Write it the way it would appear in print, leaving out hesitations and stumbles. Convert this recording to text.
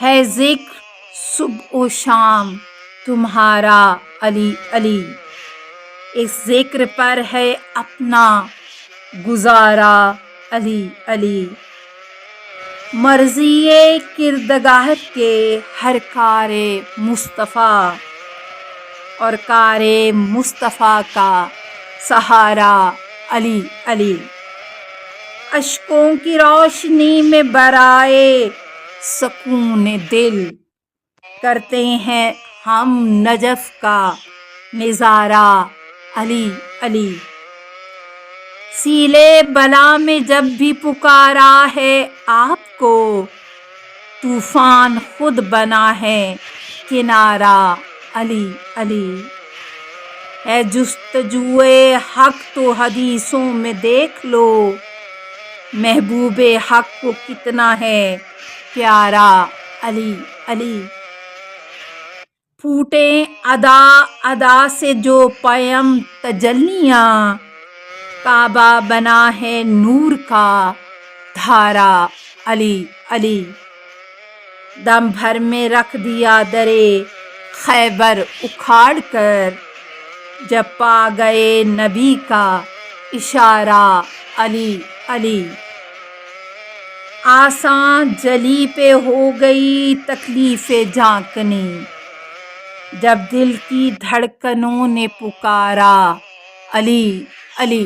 ہے ذکر صبح و شام تمہارا علی علی، اس ذکر پر ہے اپنا گزارا علی علی۔ مرضی کردگار کے ہر کار مصطفیٰ، اور کار مصطفیٰ کا سہارا علی علی۔ اشکوں کی روشنی میں برائے سکون دل، کرتے ہیں ہم نجف کا نظارہ علی علی۔ سیلے بلا میں جب بھی پکارا ہے آپ کو، طوفان خود بنا ہے کنارہ علی علی۔ ہے جستجوئے حق تو حدیثوں میں دیکھ لو، محبوب حق کو کتنا ہے پیارا علی علی۔ پھوٹیں ادا ادا سے جو پیم تجلیاں، کعبہ بنا ہے نور کا دھارا علی علی۔ دم بھر میں رکھ دیا درے خیبر اکھاڑ کر، جب پا گئے نبی کا اشارہ علی علی۔ آساں جلی پہ ہو گئی تکلیف جھانکنے، جب دل کی دھڑکنوں نے پکارا علی علی۔